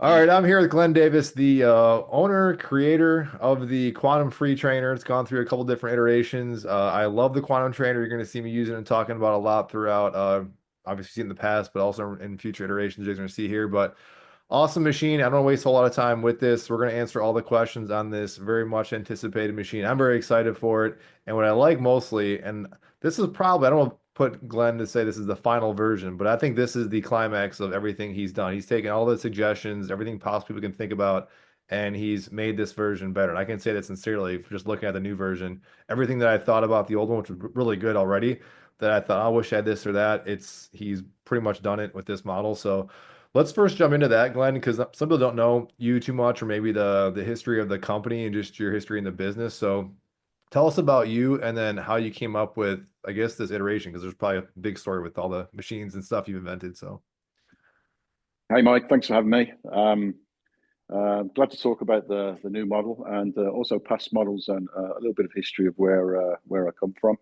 All right, I'm here with Glenn Davis, the owner, creator of the Quantum Free Trainer. It's gone through a couple different iterations. I love the Quantum Trainer. You're going to see me using it and talking about a lot throughout, obviously in the past, but also in future iterations you're going to see here. But awesome machine. I don't want to waste a lot of time with this. We're going to answer all the questions on this very much anticipated machine. I'm very excited for it. And what I like mostly, and this is probably, I don't want to put Glenn to say this is the final version, but I think this is the climax of everything he's done. He's taken all the suggestions, everything possible people can think about, and he's made this version better. And I can say that sincerely, for just looking at the new version. Everything that I thought about the old one, which was really good already, that I thought, I wish I had this or that, he's pretty much done it with this model. So let's first jump into that, Glenn, because some people don't know you too much, or maybe the history of the company and just your history in the business. So tell us about you and then how you came up with, I guess, this iteration, because there's probably a big story with all the machines and stuff you've invented. So Hey, Mike, thanks for having me. Glad to talk about the new model and also past models and a little bit of history of where I come from.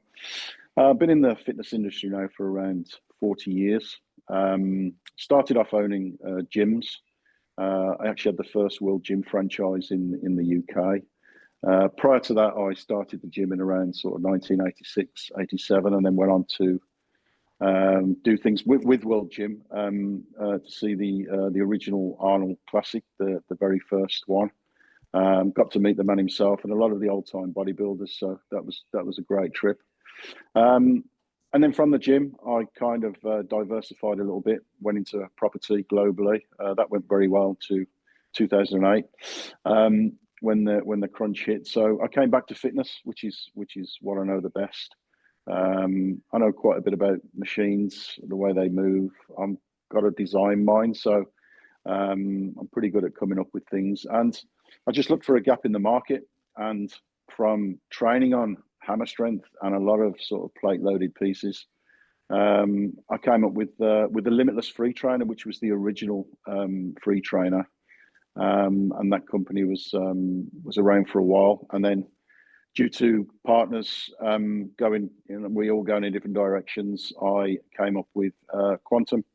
I've been in the fitness industry now for around 40 years. Started off owning gyms. I actually had the first World Gym franchise in the UK. Prior to that, I started the gym in around sort of 1986, 87, and then went on to do things with World Gym to see the original Arnold Classic, the very first one. Got to meet the man himself and a lot of the old time bodybuilders, so that was a great trip. Um, and then from the gym, I kind of diversified a little bit, went into property globally. That went very well to 2008 when the crunch hit. So I came back to fitness, which is what I know the best. I know quite a bit about machines, the way they move. I'm got a design mind, so I'm pretty good at coming up with things. And I just looked for a gap in the market, and from training on hammer strength and a lot of sort of plate loaded pieces, I came up with the Limitless Free Trainer, which was the original free trainer, and that company was around for a while, and then due to partners going, we all going in different directions, I came up with quantum.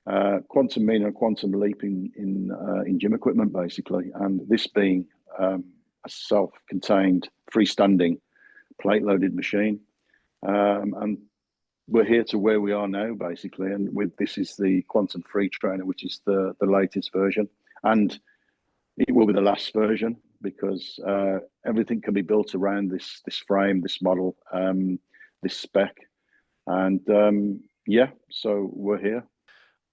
Quantum meaning a quantum leap in gym equipment, basically, and this being a self-contained, freestanding, plate-loaded machine. And we're here to where we are now, basically. And with this is the Quantum Free Trainer, which is the latest version, and it will be the last version because everything can be built around this frame, this model, this spec, and yeah. So we're here.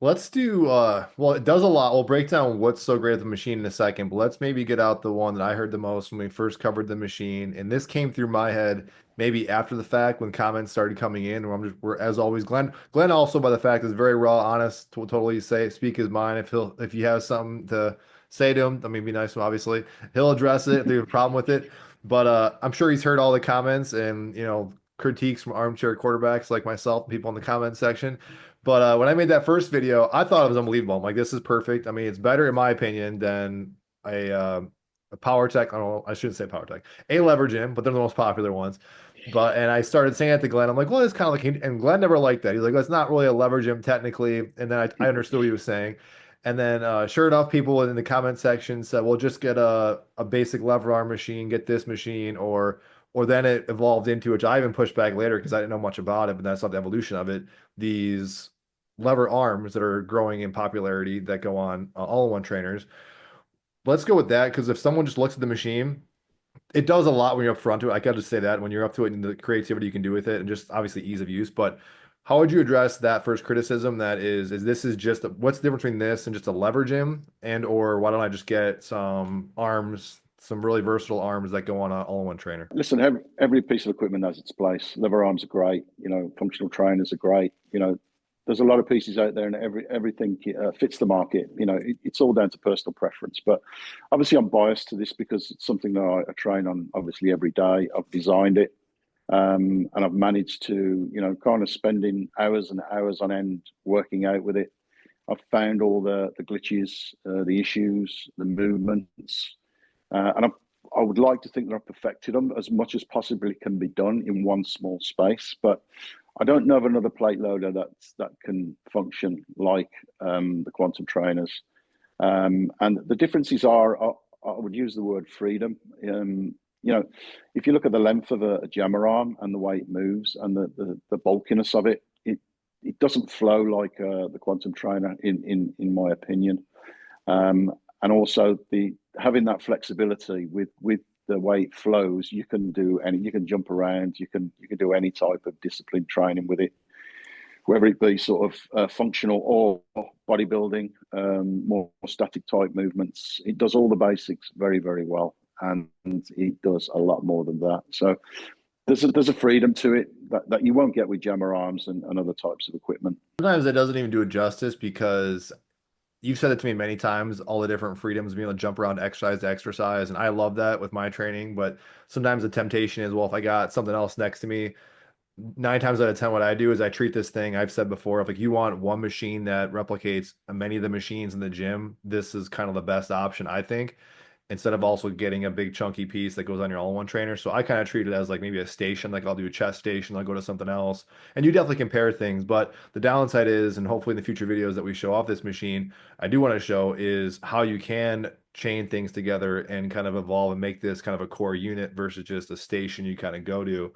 let's do, well, it does a lot. We'll break down what's so great at the machine in a second, but let's maybe get out the one that I heard the most when we first covered the machine. And this came through my head maybe after the fact when comments started coming in. Where we're as always, Glenn also by the fact is very raw, honest, to totally speak his mind. If he has something to say to him, I mean, be nice to him, obviously. He'll address it if there's a problem with it. But I'm sure he's heard all the comments and, critiques from armchair quarterbacks like myself, people in the comment section. But when I made that first video, I thought it was unbelievable. I'm like, this is perfect. I mean, it's better in my opinion than a power tech. I don't know, I shouldn't say power tech, a lever gym, but they're the most popular ones. But and I started saying it to Glenn. I'm like, well, it's kind of like, and Glenn never liked that. He's like, well, it's not really a lever gym technically. And then I understood what he was saying. And then sure enough, people in the comment section said, well, just get a basic lever arm machine, get this machine, or then it evolved into, which I even pushed back later because I didn't know much about it, but that's not the evolution of it. These lever arms that are growing in popularity that go on all-in-one trainers. Let's go with that because if someone just looks at the machine, it does a lot when you're up front to it. I gotta just say that when you're up to it and the creativity you can do with it and just obviously ease of use. But how would you address that first criticism that is this is just what's the difference between this and just a lever gym and or why don't I just get some arms, some really versatile arms that go on an all-in-one trainer? Listen, every piece of equipment has its place. Lever arms are great. Functional trainers are great. There's a lot of pieces out there, and everything fits the market. It's all down to personal preference. But obviously, I'm biased to this because it's something that I train on obviously every day. I've designed it, and I've managed to, kind of spending hours and hours on end working out with it. I've found all the glitches, the issues, the movements, and I would like to think that I've perfected them as much as possibly can be done in one small space. But I don't know of another plate loader that can function like the quantum trainers. And the differences are, I would use the word freedom. You know, if you look at the length of a jammer arm and the way it moves and the bulkiness of it, it doesn't flow like the quantum trainer, in my opinion. Um, and also the having that flexibility with the way it flows, you can jump around, you can do any type of discipline training with it, whether it be sort of functional or bodybuilding, more static type movements. It does all the basics very, very well, and it does a lot more than that. So there's a freedom to it that you won't get with jammer arms and other types of equipment. Sometimes it doesn't even do it justice because you've said it to me many times, all the different freedoms, being able to jump around exercise to exercise. And I love that with my training. But sometimes the temptation is, well, if I got something else next to me, 9 times out of 10, what I do is I treat this thing, I've said before, if like you want one machine that replicates many of the machines in the gym, this is kind of the best option, I think, instead of also getting a big chunky piece that goes on your all-in-one trainer. So I kind of treat it as like maybe a station, like I'll do a chest station, I'll go to something else. And you definitely compare things, but the downside is, and hopefully in the future videos that we show off this machine, I do want to show is how you can chain things together and kind of evolve and make this kind of a core unit versus just a station you kind of go to.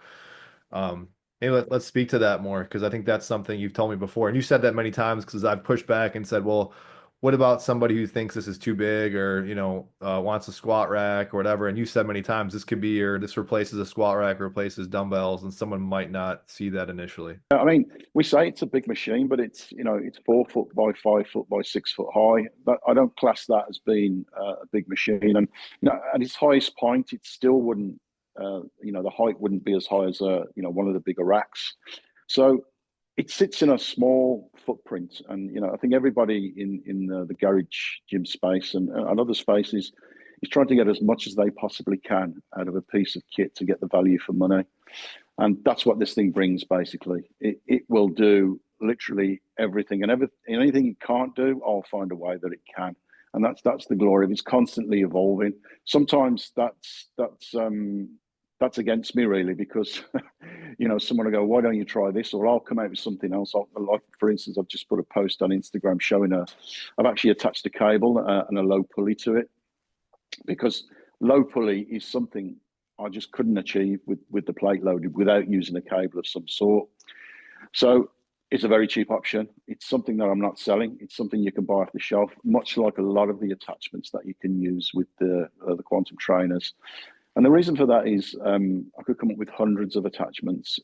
Um, Maybe let's speak to that more because I think that's something you've told me before. And you said that many times because I've pushed back and said, well, what about somebody who thinks this is too big or, wants a squat rack or whatever? And you said many times this could be this replaces a squat rack or replaces dumbbells, and someone might not see that initially. I mean, we say it's a big machine, but it's 4 foot by 5 foot by 6 foot high. But I don't class that as being a big machine. And at its highest point, it still wouldn't. The height wouldn't be as high as one of the bigger racks. So it sits in a small footprint, and I think everybody in the garage gym space and other spaces is trying to get as much as they possibly can out of a piece of kit to get the value for money. And that's what this thing brings. Basically, it will do literally everything, and anything it can't do, I'll find a way that it can. And that's the glory of it. It's constantly evolving. Sometimes that's against me, really, because someone will go, why don't you try this? Or I'll come out with something else. Like, for instance, I've just put a post on Instagram showing I've actually attached a cable and a low pulley to it, because low pulley is something I just couldn't achieve with the plate loaded without using a cable of some sort. So it's a very cheap option. It's something that I'm not selling. It's something you can buy off the shelf, much like a lot of the attachments that you can use with the quantum trainers. And the reason for that is I could come up with hundreds of attachments,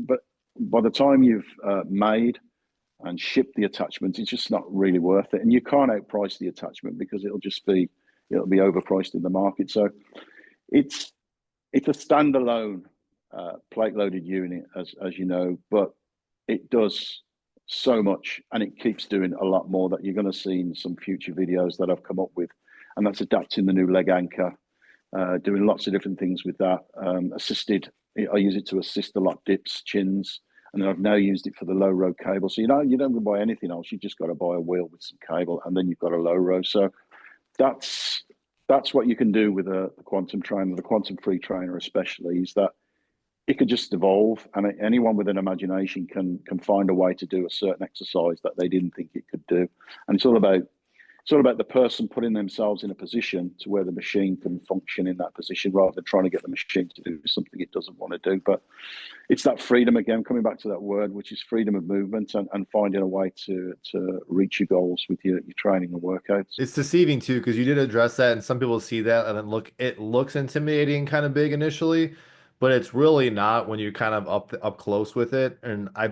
but by the time you've made and shipped the attachments, it's just not really worth it. And you can't outprice the attachment because it'll be overpriced in the market. So it's a standalone plate loaded unit, as you know, but it does so much, and it keeps doing a lot more that you're going to see in some future videos that I've come up with. And that's adapting the new leg anchor, doing lots of different things with that. Assisted, I use it to assist a lot dips, chins, and then I've now used it for the low row cable. So you don't buy anything else. You just got to buy a wheel with some cable, and then you've got a low row. So that's what you can do with the quantum trainer, the quantum free trainer, especially, is that it could just evolve, and anyone with an imagination can find a way to do a certain exercise that they didn't think it could do. And it's all about the person putting themselves in a position to where the machine can function in that position, rather than trying to get the machine to do something it doesn't want to do. But it's that freedom, again, coming back to that word, which is freedom of movement, and finding a way to reach your goals with your training and workouts. It's deceiving too because you did address that, and some people see that and then it looks intimidating, kind of big initially, but it's really not when you're kind of up close with it. And I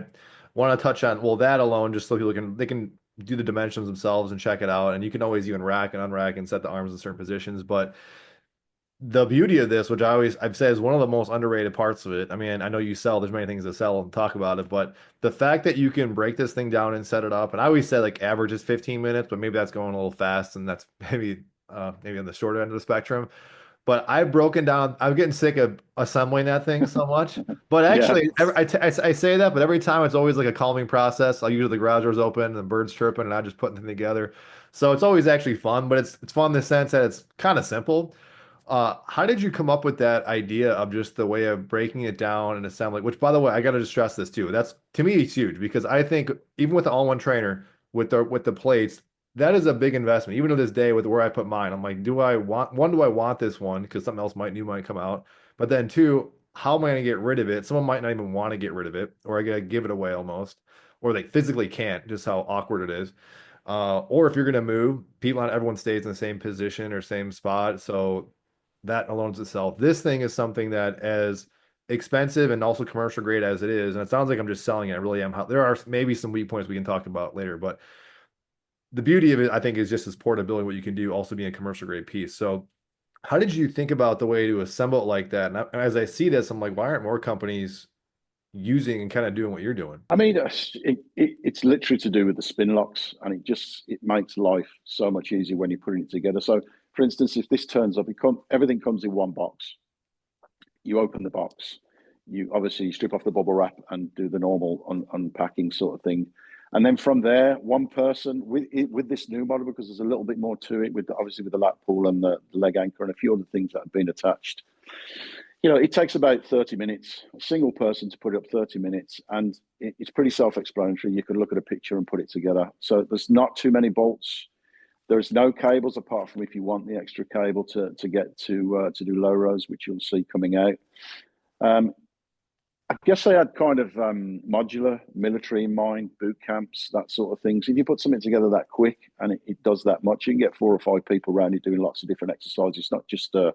want to touch on, well, that alone, just so people they can do the dimensions themselves and check it out, and you can always even rack and unrack and set the arms in certain positions. But the beauty of this, which I've said is one of the most underrated parts of it. I mean, I know you sell, there's many things to sell and talk about it, but the fact that you can break this thing down and set it up, and I always say like average is 15 minutes, but maybe that's going a little fast, and that's maybe on the shorter end of the spectrum. But I've broken down, I'm getting sick of assembling that thing so much. But Yeah. actually, I say that, but every time it's always like a calming process. I'll usually the garage doors open and the birds chirping, and I just putting them together. So it's always actually fun, but it's fun in the sense that it's kind of simple. How did you come up with that idea of just the way of breaking it down and assembling? Which, by the way, I got to just stress this too. That's, to me, it's huge because I think even with the all-in-one trainer with the plates, that is a big investment. Even to this day, with where I put mine, I'm like, do I want this one? Because something else new might come out. But then two, how am I going to get rid of it? Someone might not even want to get rid of it, or I gotta give it away almost, or they physically can't, just how awkward it is. Or if you're going to move, people, not everyone stays in the same position or same spot. So that alone itself. This thing is something that, as expensive and also commercial grade as it is, and it sounds like I'm just selling it. I really am. There are maybe some weak points we can talk about later, but the beauty of it, I think, is just this portability, what you can do, also being a commercial grade piece. So, how did you think about the way to assemble it like that? And as I see this, I'm like, why aren't more companies using and kind of doing what you're doing? I mean, it's literally to do with the spin locks, and it makes life so much easier when you're putting it together. So, for instance, if this turns up, everything comes in one box. You open the box, you obviously strip off the bubble wrap and do the normal unpacking sort of thing, and then from there, one person with this new model, because there's a little bit more to it, with obviously with the lap pull and the leg anchor and a few other things that have been attached. It takes about 30 minutes, a single person to put it up 30 minutes, and it's pretty self-explanatory. You can look at a picture and put it together. So there's not too many bolts. There's no cables apart from if you want the extra cable to get to do low rows, which you'll see coming out. Um, I guess they had kind of modular military in mind, boot camps, that sort of thing. So if you put something together that quick and it does that much, you can get 4 or 5 people around you doing lots of different exercises. It's not just a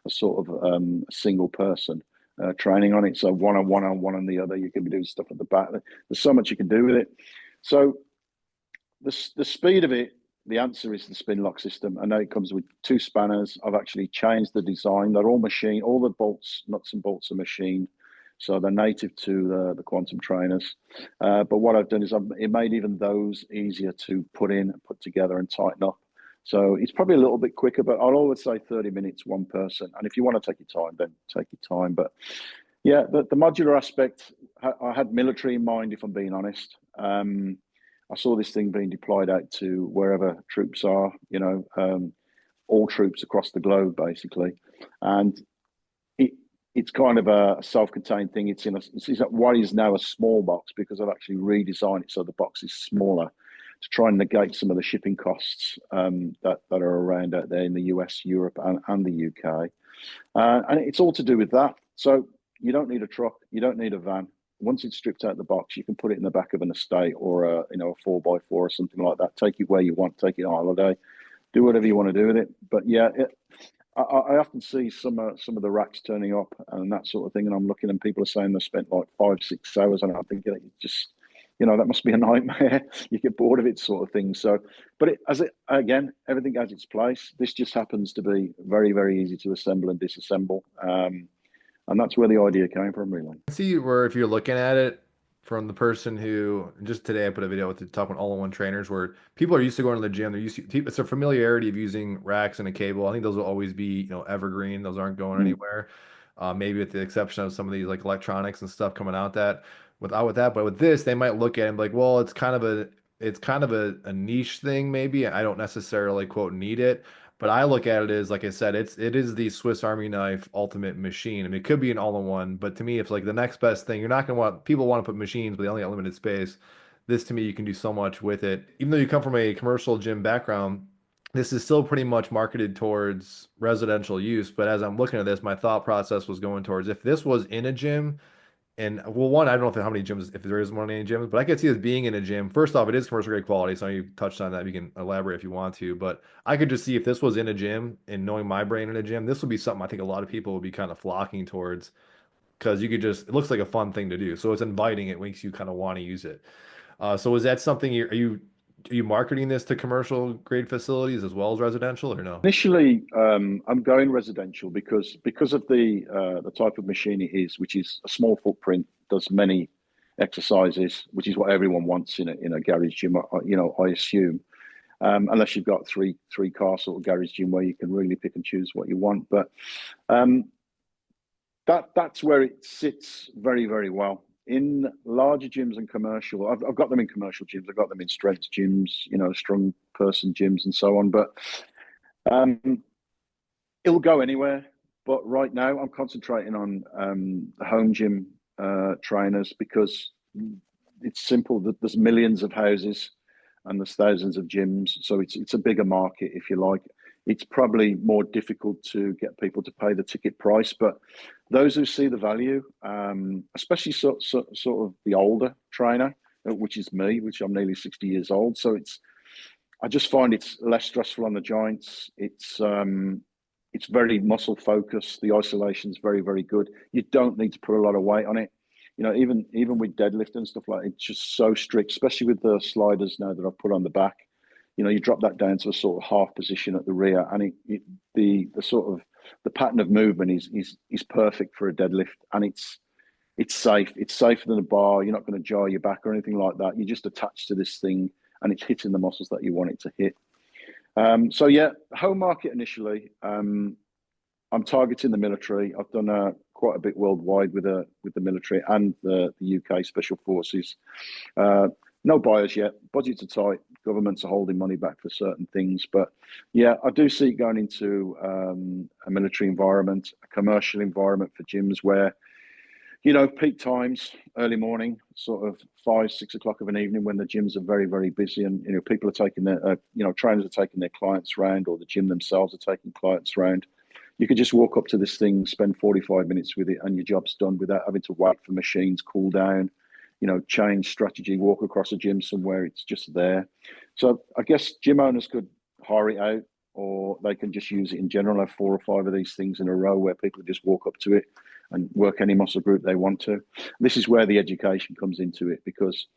sort of a single person training on it. So one on the other, you can be doing stuff at the back. There's so much you can do with it. So the speed of it, the answer is the spin lock system. I know it comes with 2 spanners. I've actually changed the design. They're all machine. All the bolts, nuts and bolts are machined. So they're native to the quantum trainers. But what I've done is it made even those easier to put in, put together, and tighten up. So it's probably a little bit quicker, but I'll always say 30 minutes, one person. And if you want to take your time, then take your time. But yeah, the modular aspect, I had military in mind, if I'm being honest. I saw this thing being deployed out to wherever troops are, all troops across the globe, basically. And it, it's kind of a self-contained thing. It's what is now a small box, because I've actually redesigned it so the box is smaller to try and negate some of the shipping costs that are around out there in the US, Europe, and the UK. And it's all to do with that. So you don't need a truck, you don't need a van. Once it's stripped out of the box, you can put it in the back of an estate or a 4x4 or something like that. Take it where you want, take it on holiday, do whatever you want to do with it. But yeah, I often see some of the racks turning up and that sort of thing, and I'm looking and people are saying they spent like 5-6 hours, and I think it just that must be a nightmare. You get bored of it, sort of thing. So, but again, everything has its place. This just happens to be very, very easy to assemble and disassemble, and that's where the idea came from, really. See where if you're looking at it from the person who just today I put a video with the top one all-in-one trainers where people are used to going to the gym. They're used to it's a familiarity of using racks and a cable. I think those will always be, evergreen. Those aren't going Mm. anywhere. Maybe with the exception of some of these like electronics and stuff coming out that without with that, but with this, they might look at it and be like, well, it's kind of a niche thing, maybe. I don't necessarily quote need it. But I look at it as, like I said, it is the Swiss Army knife ultimate machine. I mean, it could be an all-in-one, but to me, it's like the next best thing. You're not gonna want people want to put machines, but they only got limited space. This to me, you can do so much with it. Even though you come from a commercial gym background, this is still pretty much marketed towards residential use. But as I'm looking at this, my thought process was going towards if this was in a gym, and well, one, I don't know how many gyms, if there is one in any gyms, but I could see this being in a gym. First off, it is commercial grade quality, so you touched on that. You can elaborate if you want to, but I could just see if this was in a gym and knowing my brain in a gym, this would be something I think a lot of people would be kind of flocking towards because it looks like a fun thing to do. So it's inviting. It makes you kind of want to use it. So is that something are you marketing this to commercial grade facilities as well as residential or no? Initially, I'm going residential because of the type of machine it is, which is a small footprint, does many exercises, which is what everyone wants in a garage gym. I assume, unless you've got three car sort of garage gym where you can really pick and choose what you want. But um, that's where it sits very, very well. In larger gyms and commercial, I've got them in commercial gyms. I've got them in strength gyms, strong person gyms and so on. But um, it'll go anywhere. But right now, I'm concentrating on the home gym trainers because it's simple. There's millions of houses, and there's thousands of gyms, so it's a bigger market, if you like. It's probably more difficult to get people to pay the ticket price, but those who see the value, especially sort of the older trainer, which is me, which I'm nearly 60 years old, so I just find it's less stressful on the joints. It's very muscle focused. The isolation is very, very good. You don't need to put a lot of weight on it. You know, even with deadlift and stuff like that, it's just so strict, especially with the sliders now that I've put on the back. You know, you drop that down to a sort of half position at the rear, and the sort of the pattern of movement is perfect for a deadlift, and it's safe. It's safer than a bar. You're not going to jar your back or anything like that. You're just attached to this thing, and it's hitting the muscles that you want it to hit. So yeah, home market initially. I'm targeting the military. I've done quite a bit worldwide with the military and the UK Special Forces. No buyers yet. Budgets are tight. Governments are holding money back for certain things. But yeah, I do see it going into a military environment, a commercial environment for gyms where, you know, peak times, early morning, sort of 5, 6 o'clock of an evening when the gyms are very, very busy, and you know, people are taking their, trainers are taking their clients around, or the gym themselves are taking clients around. You could just walk up to this thing, spend 45 minutes with it, and your job's done without having to wait for machines, cool down, you know, change strategy, walk across a gym somewhere. It's just there. So I guess gym owners could hire it out, or they can just use it in general, have 4 or 5 of these things in a row where people just walk up to it and work any muscle group they want to. This is where the education comes into it, because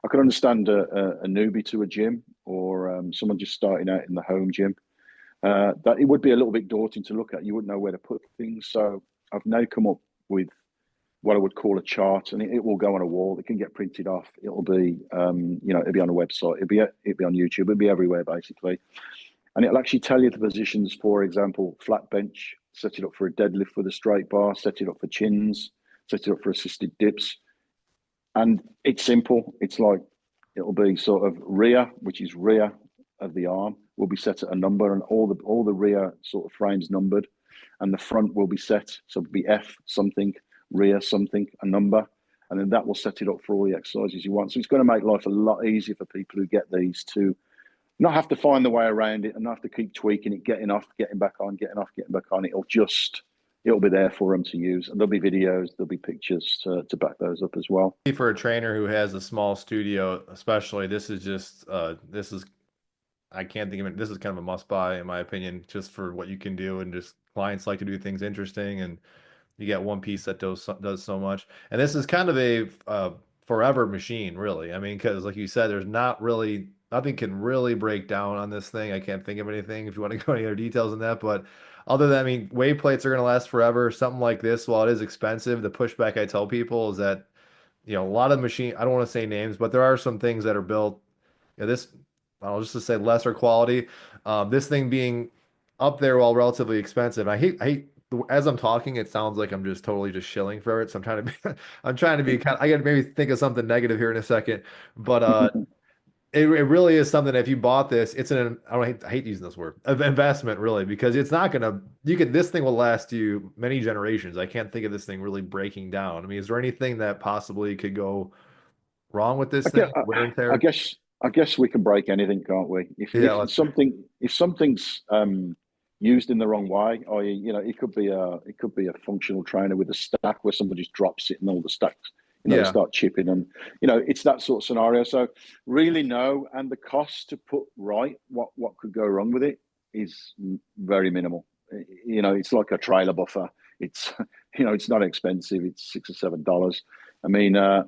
I could understand a newbie to a gym, or someone just starting out in the home gym, that it would be a little bit daunting to look at. You wouldn't know where to put things. So I've now come up with what I would call a chart, and it will go on a wall. It can get printed off. It'll be, it'll be on a website. It'll be on YouTube. It'll be everywhere basically, and it'll actually tell you the positions. For example, flat bench, set it up for a deadlift with a straight bar, set it up for chins, set it up for assisted dips, and it's simple. It's like it'll be sort of rear, which is rear of the arm, will be set at a number, and all the rear sort of frames numbered, and the front will be set, so it'll be F something, rear something, a number, and then that will set it up for all the exercises you want. So it's going to make life a lot easier for people who get these to not have to find the way around it and not have to keep tweaking it, getting off, getting back on, getting off, getting back on. It'll be there for them to use, and there'll be videos, there'll be pictures to back those up as well. For a trainer who has a small studio, especially, this is just this is I can't think of it. This is kind of a must buy in my opinion, just for what you can do, and just clients like to do things interesting, and you get one piece that does so much. And this is kind of a forever machine, really. I mean, because like you said, there's not really nothing can really break down on this thing. I can't think of anything if you want to go any other details on that, but other than, I mean, weight plates are going to last forever. Something like this, while it is expensive, the pushback I tell people is that, you know, a lot of machine, I don't want to say names, but there are some things that are built, you know, this, I'll just to say lesser quality. This thing being up there while relatively expensive. I hate as I'm talking, it sounds like I'm just totally just shilling for it. So I'm trying to be, I'm trying to be kind of, I got to maybe think of something negative here in a second, but it really is something that if you bought this, it's an, I hate using this word, of investment really, because it's not gonna, this thing will last you many generations. I can't think of this thing really breaking down. I mean, is there anything that possibly could go wrong with this I guess, thing? Wear and I tear? guess, I guess we can break anything, can't we? Yeah, let's, If something's used in the wrong way, or it could be a functional trainer with a stack where somebody just drops it and all the stacks, they yeah. start chipping, and it's that sort of scenario. So really, no, and the cost to put right what could go wrong with it is very minimal. It's like a trailer buffer. It's it's not expensive. It's $6 or $7. I mean.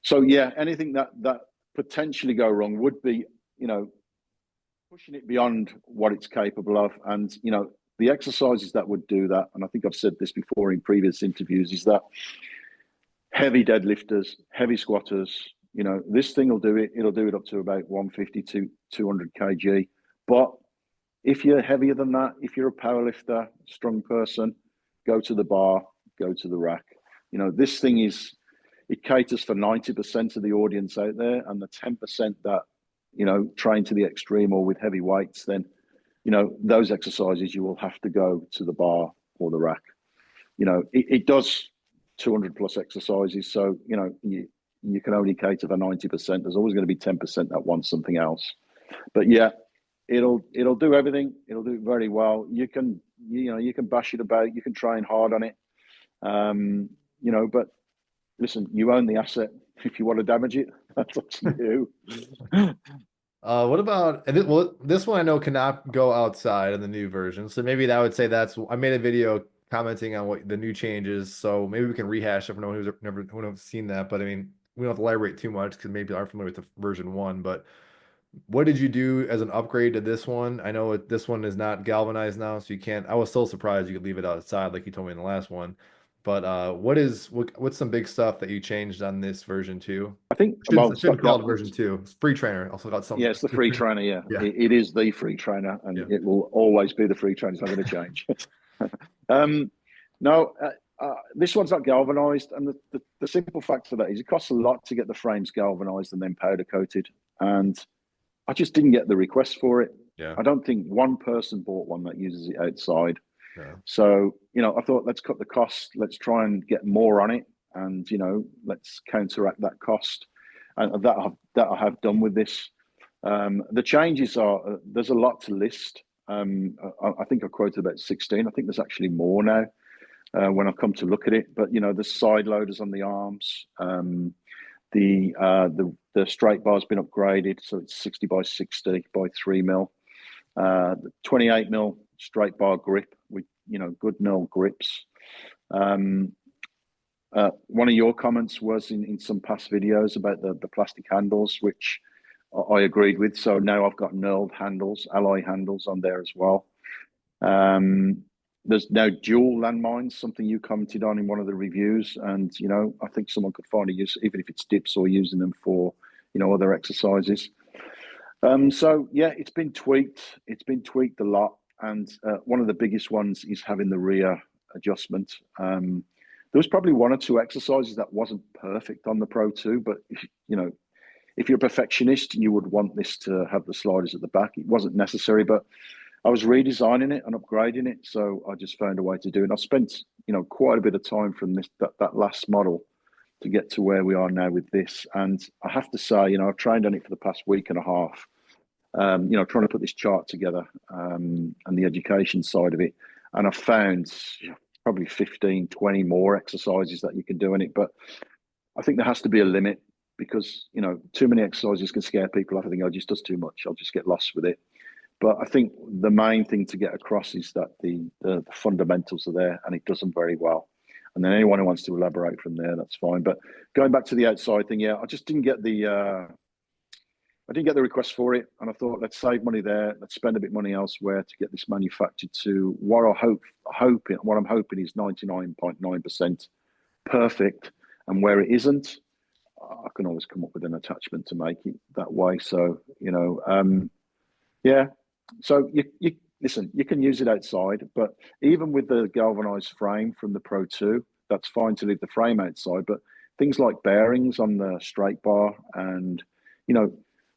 So yeah, anything that potentially go wrong would be, pushing it beyond what it's capable of. And the exercises that would do that, and I think I've said this before in previous interviews, is that heavy deadlifters, heavy squatters, this thing will do it. It'll do it up to about 150 to 200 kg. But if you're heavier than that, if you're a powerlifter, strong person, go to the bar, go to the rack. This thing it caters for 90% of the audience out there, and the 10% that train to the extreme or with heavy weights, then those exercises you will have to go to the bar or the rack. It does 200 plus exercises, so you can only cater for 90%. There's always going to be 10% that wants something else. But yeah, it'll do everything. It'll do it very well. You can bash it about. You can train hard on it. But listen, you own the asset. If you want to damage it, that's up to you. What about and well, this one I know cannot go outside in the new version. So maybe that would say that's I made a video commenting on what the new changes. So maybe we can rehash it for no one who's never who has seen that. But I mean, we don't have to elaborate too much because maybe aren't familiar with the version one. But what did you do as an upgrade to this one? I know this one is not galvanized now, so you can't. I was still surprised you could leave it outside like you told me in the last one. But what's some big stuff that you changed on this version two? I think, I well, it's shouldn't got, call it version two. It's free trainer. Also got yeah, some. it's the free trainer. Yeah, Yeah, it is the free trainer, yeah. and it will always be the free trainer. It's not going to change. um, no, this one's not galvanized, and the simple fact of that is it costs a lot to get the frames galvanized and then powder coated, and I just didn't get the request for it. Yeah. I don't think one person bought one that uses it outside. Yeah. So, I thought let's cut the cost. Let's try and get more on it, and let's counteract that cost, and that I have done with this. The changes are there's a lot to list. I think I quoted about 16. I think there's actually more now when I come to look at it. But the side loaders on the arms, the straight bar's been upgraded, so it's 60 by 60 by 3 mil. The 28 mil straight bar grip with good nil grips. One of your comments was in some past videos about the plastic handles, which I agreed with. So now I've got knurled handles, alloy handles on there as well. There's now dual landmines, something you commented on in one of the reviews, and I think someone could find a use, even if it's dips or using them for other exercises. So yeah, it's been tweaked. It's been tweaked a lot, and one of the biggest ones is having the rear adjustment. There was probably one or two exercises that wasn't perfect on the Pro 2, but if you're a perfectionist, you would want this to have the sliders at the back. It wasn't necessary, but I was redesigning it and upgrading it, so I just found a way to do it. I spent quite a bit of time from that last model to get to where we are now with this. And I have to say, I've trained on it for the past week and a half, trying to put this chart together and the education side of it. And I've found probably 15, 20 more exercises that you can do in it. But I think there has to be a limit because, too many exercises can scare people off. I think, just does too much. I'll just get lost with it. But I think the main thing to get across is that the fundamentals are there and it does them very well. And then anyone who wants to elaborate from there, that's fine. But going back to the outside thing, yeah, I just didn't get the request for it, and I thought let's save money there, let's spend a bit of money elsewhere to get this manufactured to what I'm hoping is 99.9% perfect. And where it isn't, I can always come up with an attachment to make it that way. So yeah. So you listen, you can use it outside, but even with the galvanized frame from the Pro 2, that's fine to leave the frame outside. But things like bearings on the straight bar and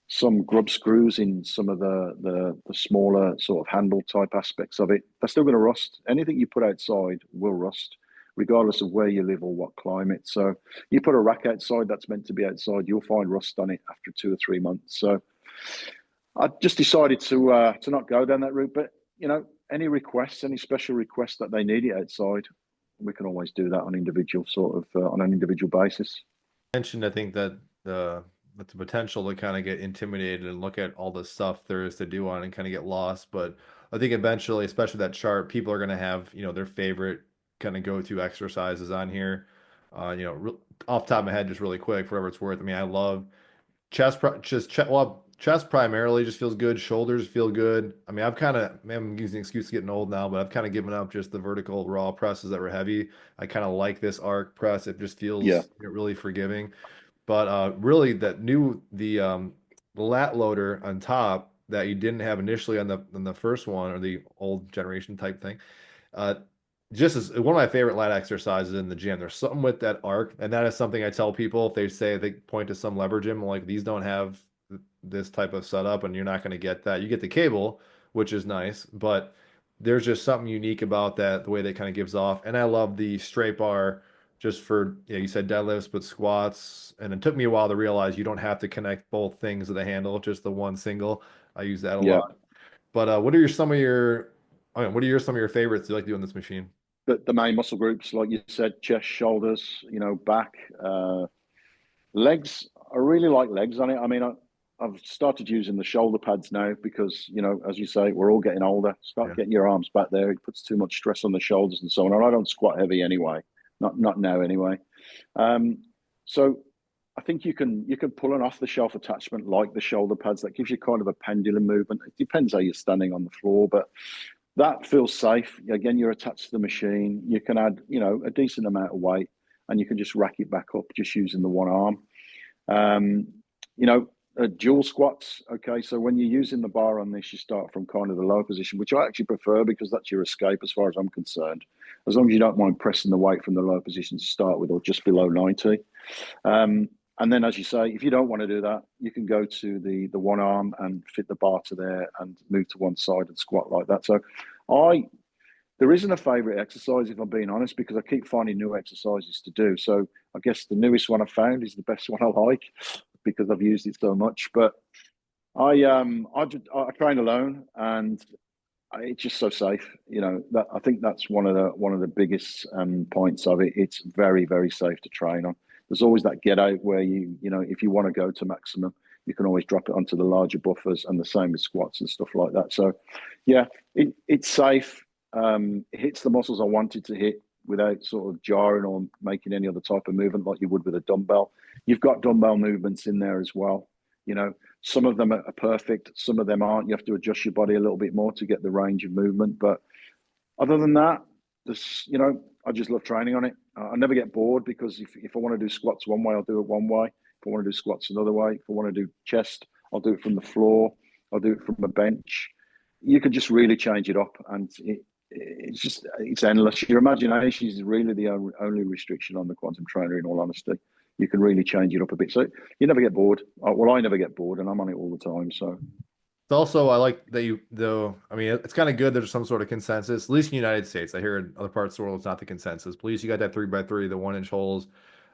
some grub screws in some of the smaller sort of handle type aspects of it, they're still going to rust. Anything you put outside will rust, regardless of where you live or what climate. So you put a rack outside that's meant to be outside, you'll find rust on it after 2 or 3 months. So I just decided to not go down that route. But any requests, any special requests that they need it outside, we can always do that on individual on an individual basis. Mentioned, I think that the potential to kind of get intimidated and look at all the stuff there is to do on and kind of get lost. But I think eventually, especially that chart, people are going to have their favorite kind of go-to exercises on here. Off the top of my head, just really quick, for whatever it's worth. I mean, I love chest primarily just feels good. Shoulders feel good. I mean, I'm using the excuse of getting old now, but I've kind of given up just the vertical raw presses that were heavy. I kind of like this arc press. It just Yeah, feels really forgiving. But really, the lat loader on top that you didn't have initially on the first one or the old generation type thing, uh, just as one of my favorite lat exercises in the gym. There's something with that arc, and that is something I tell people if they point to some lever gym, like these don't have this type of setup, and you're not going to get that. You get the cable, which is nice, but there's just something unique about that, the way that kind of gives off. And I love the straight bar just for, yeah, you said deadlifts, but squats. And it took me a while to realize you don't have to connect both things to the handle, just the one single. I use that a Yeah, lot. But what are your some of your, I mean, what are some of your favorites you like doing this machine? the main muscle groups, like you said, chest, shoulders, back, legs. I really like legs on it. I mean, I've started using the shoulder pads now because, as you say, we're all getting older. Start Yeah. getting your arms back there. It puts too much stress on the shoulders and so on. And I don't squat heavy anyway. Not now anyway. Um, so I think you can pull an off the shelf attachment like the shoulder pads. That gives you kind of a pendulum movement. It depends how you're standing on the floor, but that feels safe. Again, you're attached to the machine. You can add, a decent amount of weight, and you can just rack it back up just using the one arm. Um, you know, Dual squats. Okay, so when you're using the bar on this, you start from kind of the low position, which I actually prefer because that's your escape as far as I'm concerned. As long as you don't mind pressing the weight from the low position to start with, or just below 90. And then, as you say, if you don't want to do that, you can go to the one arm and fit the bar to there and move to one side and squat like that. So, I there isn't a favorite exercise if I'm being honest, because I keep finding new exercises to do. So, I guess the newest one I found is the best one I like because I've used it so much. But I train alone, and it's just so safe. That I think that's one of the biggest points of it. It's very, very safe to train on. There's always that get out where if you want to go to maximum, you can always drop it onto the larger buffers, and the same with squats and stuff like that. So yeah, it's safe. It hits the muscles I wanted to hit without sort of jarring or making any other type of movement like you would with a dumbbell. You've got dumbbell movements in there as well. You know, some of them are perfect, some of them aren't. You have to adjust your body a little bit more to get the range of movement. But other than that, I just love training on it. I never get bored because if I want to do squats one way, I'll do it one way. If I want to do squats another way, if I want to do chest, I'll do it from the floor. I'll do it from a bench. You can just really change it up, and it's endless. Your imagination is really the only restriction on the quantum trainer. In all honesty, you can really change it up a bit, so you never get bored. Well, I never get bored, and I'm on it all the time. So It's also, I like that you, though, I mean, it's kind of good there's some sort of consensus, at least in the United States. I hear in other parts of the world it's not the consensus. But at least you got that 3x3, the 1 inch holes,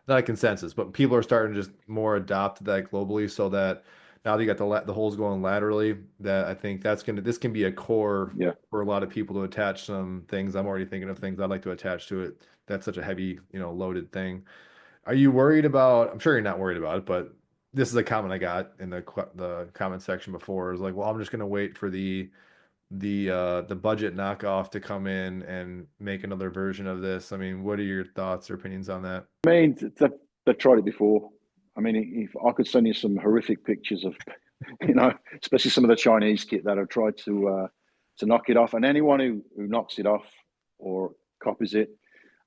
not a consensus, but people are starting to just more adopt that globally so that now that you got the holes going laterally, that I think this can be a core yeah, for a lot of people to attach some things. I'm already thinking of things I'd like to attach to it. That's such a heavy, loaded thing. Are you worried about? I'm sure you're not worried about it, but this is a comment I got in the comment section before. Is like, well, I'm just gonna wait for the budget knockoff to come in and make another version of this. I mean, what are your thoughts or opinions on that? I mean, they've tried it before. I mean, if I could send you some horrific pictures of, especially some of the Chinese kit that have tried to knock it off, and anyone who knocks it off or copies it,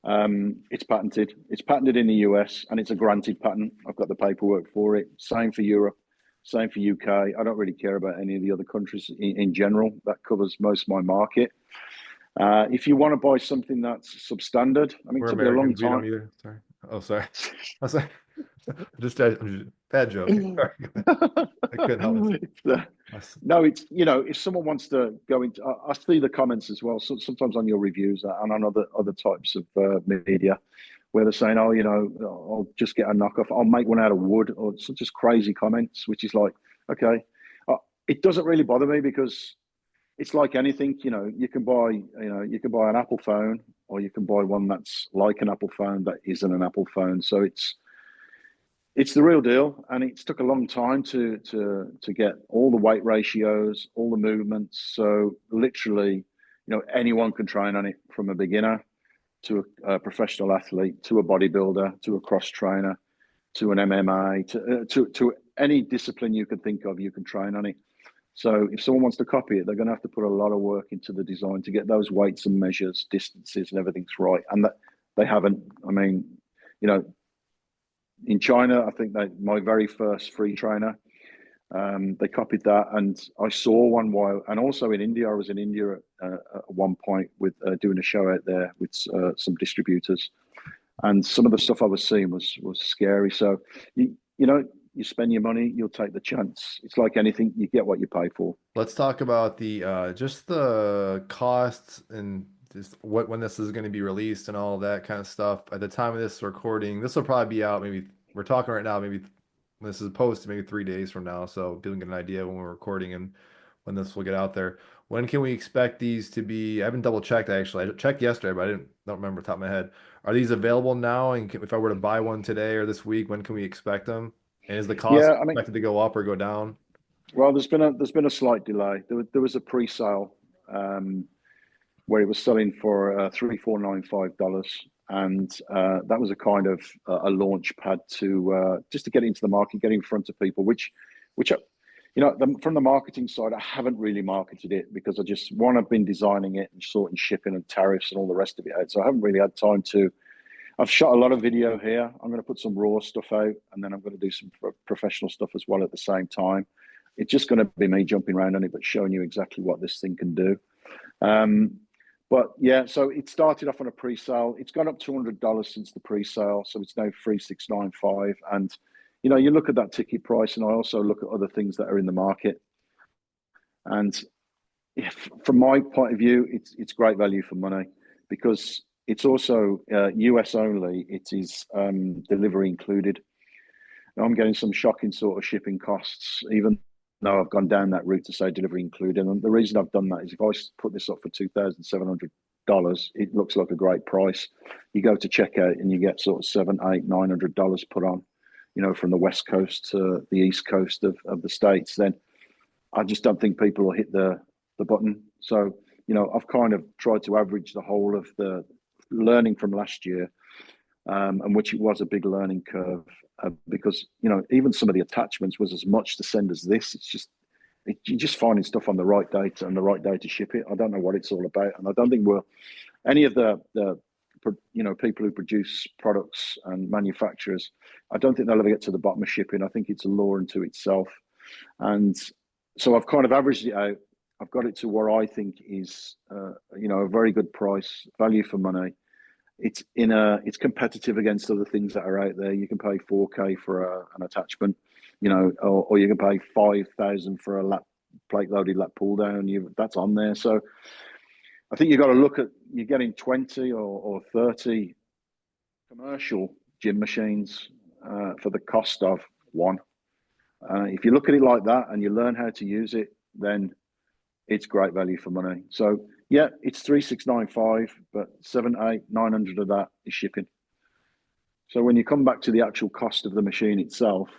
it's patented. It's patented in the US, and it's a granted patent. I've got the paperwork for it. Same for Europe, same for UK. I don't really care about any of the other countries in general. That covers most of my market. If you want to buy something that's substandard, I mean, it We're took me a long Americans. We don't time. either. Sorry. Oh, sorry. I was like, bad joke. Sorry. I couldn't help myself. No, if someone wants to go into, I see the comments as well. So sometimes on your reviews and on other types of media, where they're saying, "Oh, I'll just get a knockoff. I'll make one out of wood," or some just crazy comments, which is like, okay, it doesn't really bother me because it's like anything. You can buy an Apple phone, or you can buy one that's like an Apple phone that isn't an Apple phone. So it's the real deal, and it's took a long time to get all the weight ratios, all the movements. So literally, anyone can train on it, from a beginner to a professional athlete, to a bodybuilder, to a cross trainer, to an MMA, to any discipline you can think of. You can train on it. So if someone wants to copy it, they're going to have to put a lot of work into the design to get those weights and measures, distances, and everything's right. And that they haven't. I mean, you know, in China, I think my very first free trainer, they copied that, and I saw one while, and also in India. I was in India at one point with doing a show out there with some distributors, and some of the stuff I was seeing was scary. So you spend your money, you'll take the chance. It's like anything, you get what you pay for. Let's talk about the just the costs and just what when this is going to be released and all that kind of stuff. At the time of this recording, this will probably be out. Maybe we're talking right now. Maybe when this is posted, maybe 3 days from now. So people can get an idea when we're recording and when this will get out there. When can we expect these to be? I haven't double checked actually. I checked yesterday, but I don't remember off the top of my head. Are these available now? And if I were to buy one today or this week, when can we expect them? And is the cost Yeah, I mean, expected to go up or go down? well, there's been a slight delay. There was a pre-sale where it was selling for $3,495, and that was a kind of a launch pad to just to get into the market, get in front of people. Which from the marketing side, I haven't really marketed it because I've been designing it and sorting shipping and tariffs and all the rest of it out. So I haven't really had time to. I've shot a lot of video here. I'm going to put some raw stuff out, and then I'm going to do some professional stuff as well at the same time. It's just going to be me jumping around on it, but showing you exactly what this thing can do. Um, but yeah, so it started off on a pre-sale. It's gone up $200 since the pre-sale, so it's now 3,695. And you look at that ticket price, and I also look at other things that are in the market. And if, from my point of view, it's great value for money because it's also US only. It is delivery included. Now I'm getting some shocking sort of shipping costs, even though I've gone down that route to say delivery included. And the reason I've done that is if I put this up for $2,700, it looks like a great price. You go to checkout and you get sort of $700, $800, $900 put on, from the West Coast to the East Coast of the States. Then I just don't think people will hit the button. So, I've kind of tried to average the whole of the learning from last year, and which it was a big learning curve because even some of the attachments was as much to send as this. It's just you're just finding stuff on the right date and the right day to ship it. I don't know what it's all about, and I don't think any of the people who produce products and manufacturers. I don't think they'll ever get to the bottom of shipping. I think it's a law unto itself, and so I've kind of averaged it out. I've got it to where I think is a very good price, value for money. It's competitive against other things that are out there. You can pay 4K for an attachment, or you can pay 5,000 for a plate loaded lat pull down. That's on there. So I think you've got to look at you're getting 20 or 30 commercial gym machines for the cost of one. If you look at it like that and you learn how to use it, then it's great value for money. So yeah, it's 3,695, but 700, 800, 900 of that is shipping. So when you come back to the actual cost of the machine itself,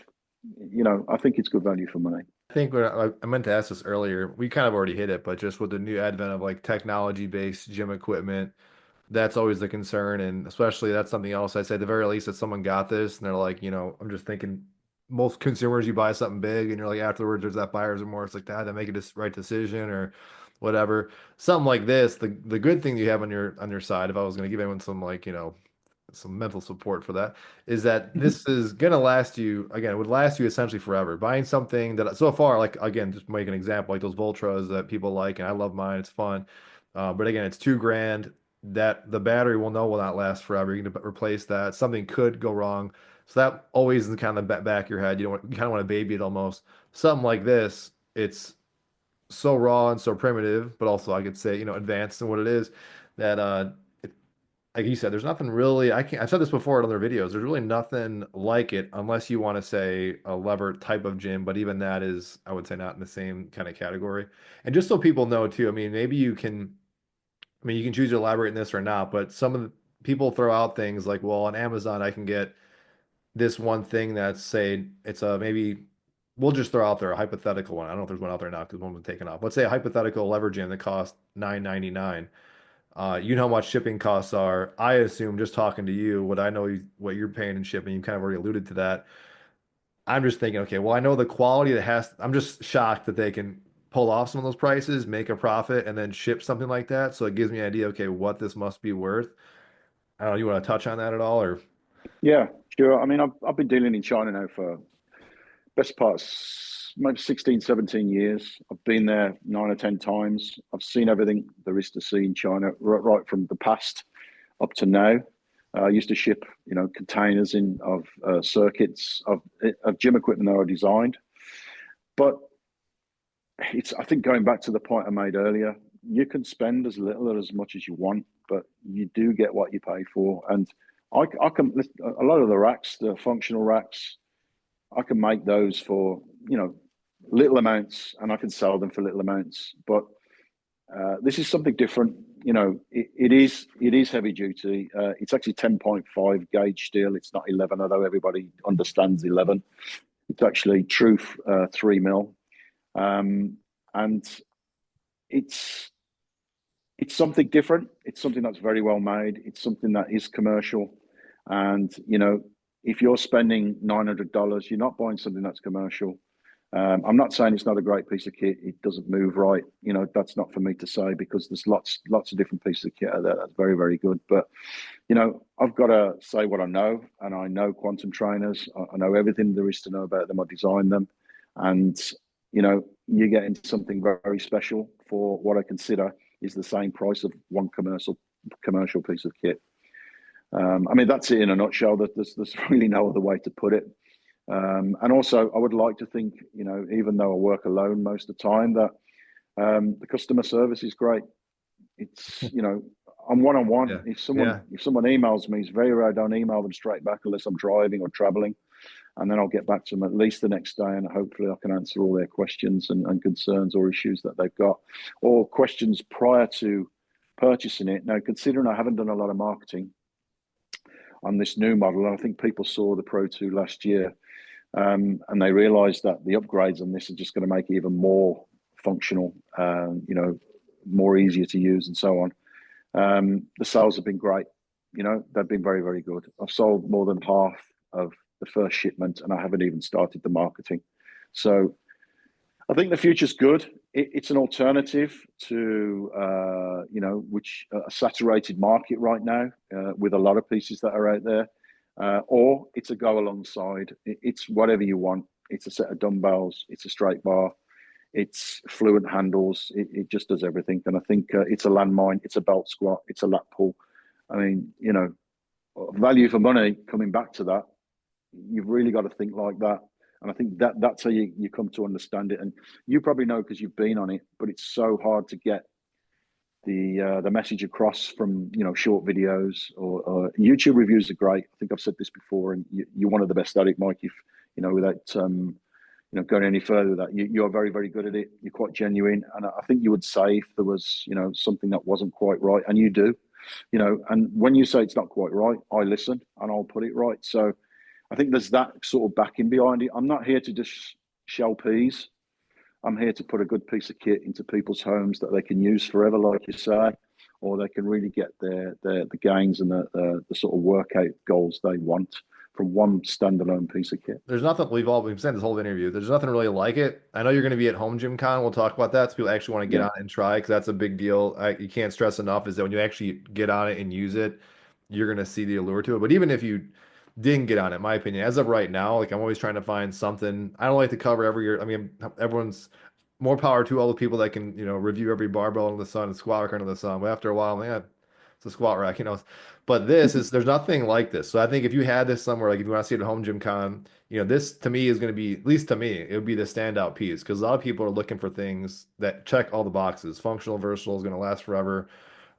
I think it's good value for money. I think what I meant to ask this earlier, we kind of already hit it, but just with the new advent of like technology-based gym equipment, that's always the concern. And especially that's something else I say at the very least that someone got this and they're like, I'm just thinking most consumers, you buy something big and you're like afterwards there's that buyer's remorse, like that, to make a right decision or whatever. Something like this, the good thing you have on your side, if I was going to give anyone some like, some mental support for that is that this is gonna last you again, it would last you essentially forever. Buying something that so far, like again, just make an example, like those Voltras that people like, and I love mine, it's fun. But again, it's 2 grand that the battery will not last forever. You can replace that. Something could go wrong. So that always in kind of the back of your head. You kind of want to baby it almost. Something like this, it's so raw and so primitive, but also I could say, advanced in what it is that like you said, there's nothing really. I've said this before in other videos. There's really nothing like it unless you want to say a lever type of gym, but even that is, I would say, not in the same kind of category. And just so people know too, I mean, maybe you can, I mean, you can choose to elaborate in this or not, but some of the people throw out things like, well, on Amazon, I can get this one thing that's say it's a maybe we'll just throw out there a hypothetical one. I don't know if there's one out there now because one was taken off. Let's say a hypothetical lever gym that costs 9.99. You know how much shipping costs are. I assume just talking to you, what I know what you're paying in shipping, you kind of already alluded to that. I'm just thinking, okay, well, I know the quality that has, I'm just shocked that they can pull off some of those prices, make a profit, and then ship something like that. So it gives me an idea, okay, what this must be worth. I don't know, you want to touch on that at all or? Yeah, sure. I mean, I've been dealing in China now for best part maybe 16, 17 years. I've been there 9 or 10 times. I've seen everything there is to see in China, right from the past up to now. I used to ship, containers of circuits of gym equipment that are designed. But I think going back to the point I made earlier, you can spend as little or as much as you want, but you do get what you pay for. And I can, a lot of the racks, the functional racks, I can make those for, little amounts, and I can sell them for little amounts. But this is something different. It is heavy duty. It's actually 10.5 gauge steel. It's not 11, although everybody understands 11. It's actually true 3 mil, and it's it's something different. It's something that's very well made. It's something that is commercial, and if you're spending $900, you're not buying something that's commercial. I'm not saying it's not a great piece of kit. It doesn't move right. That's not for me to say, because there's lots of different pieces of kit out there that's very, very good. But I've got to say what I know, and I know quantum trainers. I know everything there is to know about them. I design them, and you get into something very, very special for what I consider is the same price of one commercial piece of kit. I mean, that's it in a nutshell. That there's really no other way to put it. And also, I would like to think, even though I work alone most of the time, that the customer service is great. It's, I'm one on one. Yeah. If someone Yeah. emails me, it's very rare I don't email them straight back unless I'm driving or traveling, and then I'll get back to them at least the next day, and hopefully I can answer all their questions and concerns or issues that they've got, or questions prior to purchasing it. Now, considering I haven't done a lot of marketing on this new model, and I think people saw the Pro 2 last year, and they realized that the upgrades on this are just going to make it even more functional, more easier to use and so on. The sales have been great. They've been very, very good. I've sold more than half of the first shipment, and I haven't even started the marketing. So I think the future's good. It's an alternative to, which a saturated market right now with a lot of pieces that are out there, or it's a go alongside. It's whatever you want. It's a set of dumbbells. It's a straight bar. It's fluent handles. It just does everything. And I think it's a landmine. It's a belt squat. It's a lat pull. I mean, value for money, coming back to that, you've really got to think like that. And I think that's how you come to understand it. And you probably know because you've been on it, but it's so hard to get the message across from short videos or YouTube reviews are great. I think I've said this before, and you're one of the best at it, Mike. If without going any further with that, you're very, very good at it. You're quite genuine, and I think you would say if there was something that wasn't quite right, and you do, and when you say it's not quite right, I listen and I'll put it right. So I think there's that sort of backing behind it. I'm not here to just shell peas. I'm here to put a good piece of kit into people's homes that they can use forever, like you say, or they can really get the gains and the sort of workout goals they want from one standalone piece of kit. There's nothing we've said this whole interview. There's nothing really like it. I know you're going to be at home GymCon. We'll talk about that. So people actually want to get Yeah, on and try, because that's a big deal. You can't stress enough is that when you actually get on it and use it, you're going to see the allure to it. But even if you didn't get on it, in my opinion, as of right now, like I'm always trying to find something. I don't like to cover every year. I mean, everyone's more power to all the people that can, review every barbell under the sun and squat rack under the sun. But after a while, man, it's a squat rack. But there's nothing like this. So I think if you had this somewhere, like if you want to see it at home GymCon, this to me is going to be, at least to me, it would be the standout piece, because a lot of people are looking for things that check all the boxes. Functional, versatile, is going to last forever.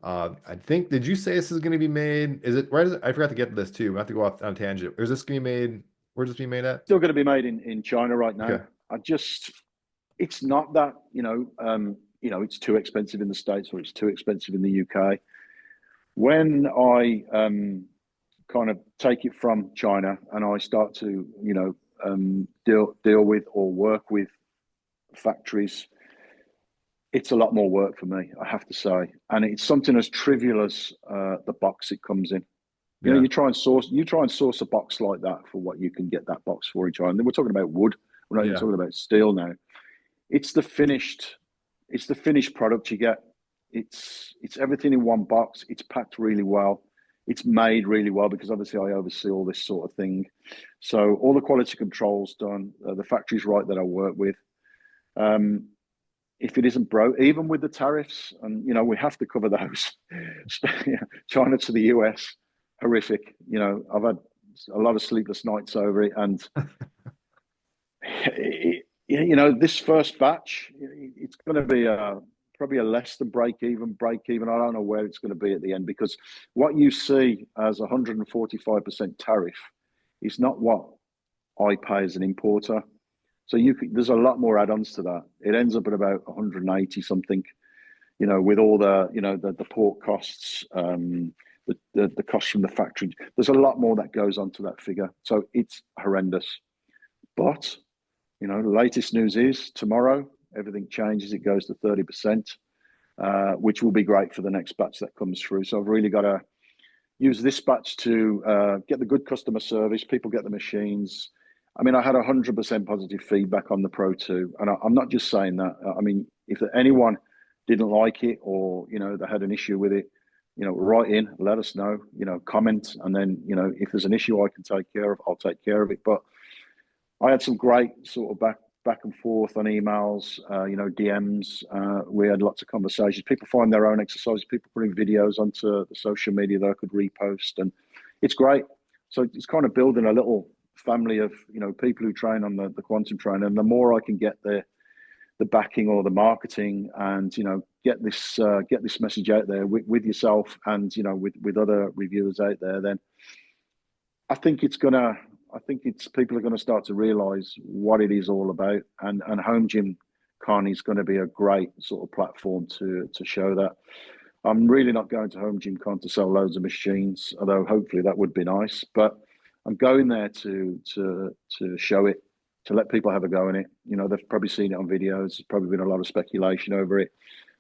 I think, did you say this is going to be made? Is it right? I forgot to get to this too. I have to go off on a tangent. Is this going to be made? Where's this being made at? still going to be made in China right now. Okay. It's not that it's too expensive in the States or it's too expensive in the UK. When I kind of take it from China and I start to deal with or work with factories, it's a lot more work for me, I have to say. And it's something as trivial as the box it comes in. Yeah. You try and source a box like that for what you can get that box for in China. We're talking about wood. We're not even Yeah. talking about steel now. It's the finished product you get. It's everything in one box. It's packed really well. It's made really well, because obviously I oversee all this sort of thing. So all the quality control's done. The factory's right that I work with. If it isn't broke, even with the tariffs, and we have to cover those. China to the US, horrific. I've had a lot of sleepless nights over it, and this first batch, it's going to be probably a less than break even. Break even. I don't know where it's going to be at the end, because what you see as 145% tariff is not what I pay as an importer. So there's a lot more add-ons to that. It ends up at about 180 something, with all the, the port costs, the costs from the factory. There's a lot more that goes onto that figure. So it's horrendous. But, the latest news is tomorrow, everything changes. It goes to 30%, which will be great for the next batch that comes through. So I've really got to use this batch to get the good customer service. People get the machines. I mean, I had 100% positive feedback on the Pro 2. And I'm not just saying that. I mean, if anyone didn't like it, or, they had an issue with it, write in, let us know, comment. And then, if there's an issue I can take care of, I'll take care of it. But I had some great sort of back and forth on emails, DMs. We had lots of conversations. People find their own exercises. People putting videos onto the social media that I could repost, and it's great. So it's kind of building a little family of people who train on the quantum trainer. And the more I can get the backing or the marketing, and get this message out there with yourself, and with other reviewers out there, then I think people are going to start to realize what it is all about, and Home Gym Con is going to be a great sort of platform to show that. I'm really not going to Home Gym Con to sell loads of machines, although hopefully that would be nice. But I'm going there to show it, to let people have a go in it. They've probably seen it on videos. There's probably been a lot of speculation over it,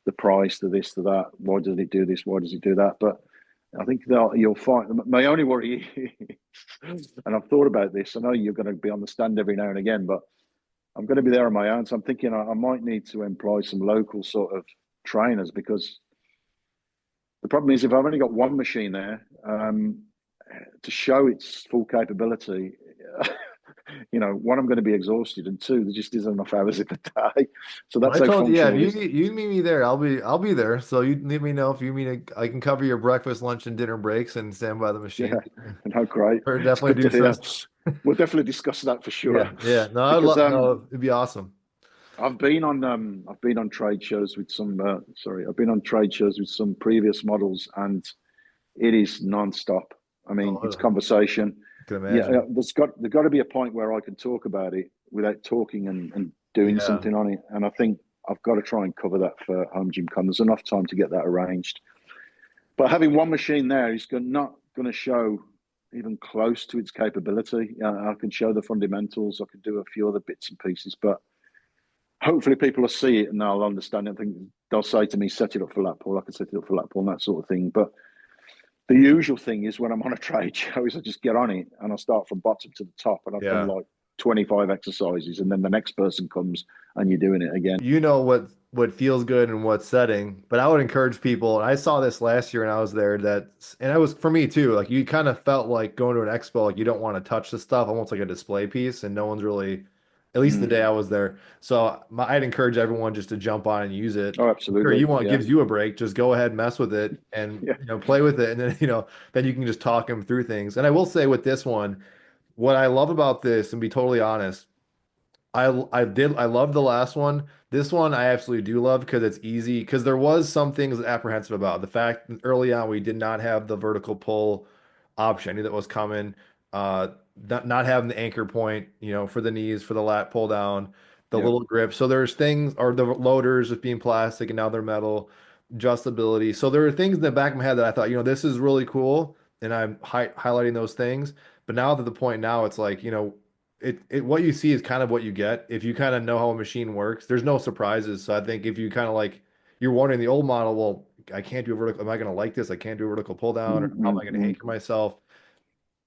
the price, the this, the that. Why does it do this? Why does it do that? But I think you'll find, my only worry is, and I've thought about this, I know you're going to be on the stand every now and again, but I'm going to be there on my own. So I'm thinking I might need to employ some local sort of trainers, because the problem is, if I've only got one machine there, to show its full capability, one, I'm going to be exhausted, and two, there just isn't enough hours in the day. So Well, that's I how told you, yeah, if functional it is. you meet me there, I'll be there. So you need me know if you mean I can cover your breakfast, lunch, and dinner breaks and stand by the machine. Yeah, no, great. Or It's definitely good do to hear. so. We'll definitely discuss that for sure. Yeah, yeah. No, I'd Because love. No, it'd be awesome. I've been on trade shows with some I've been on trade shows with some previous models, and it is non-stop. I mean, it's Oh, conversation. I can Yeah, imagine. there's got to be a point where I can talk about it without talking and doing Yeah. something on it. And I think I've got to try and cover that for Home Gym Con. There's enough time to get that arranged. But having one machine there is not going to show even close to its capability. I can show the fundamentals. I can do a few other bits and pieces, but hopefully people will see it and they'll understand it. I think they'll say to me, set it up for Latpool. I can set it up for Latpool and that sort of thing. But the usual thing is, when I'm on a trade show, is I just get on it and I start from bottom to the top, and I've done Yeah. like 25 exercises, and then the next person comes and you're doing it again. You know what feels good and what's setting, but I would encourage people, and I saw this last year when I was there, and I was for me too, like you kind of felt like going to an expo, like you don't want to touch the stuff, almost like a display piece, and no one's really, at least the Mm. day I was there. So I'd encourage everyone just to jump on and use it. Oh, Sure, absolutely. you want Yeah. gives you a break, just go ahead, mess with it, and Yeah. play with it, and then then you can just talk them through things. And I will say with this one, what I love about this, and be totally honest, I love the last one. This one I absolutely do love because it's easy. Because there was some things apprehensive about the fact that early on we did not have the vertical pull option. I knew that was coming. Not having the anchor point, for the knees, for the lat pull down, the Yeah. little grip. So there's things, or the loaders just being plastic and now they're metal, adjustability. So there are things in the back of my head that I thought, this is really cool, and I'm highlighting those things. But now to the point now, it's like, what you see is kind of what you get. If you kind of know how a machine works, there's no surprises. So I think if you kind of like you're wondering the old model, well, I can't do a vertical. Am I going to like this? I can't do a vertical pull down, or how am I going to Mm-mm. anchor myself?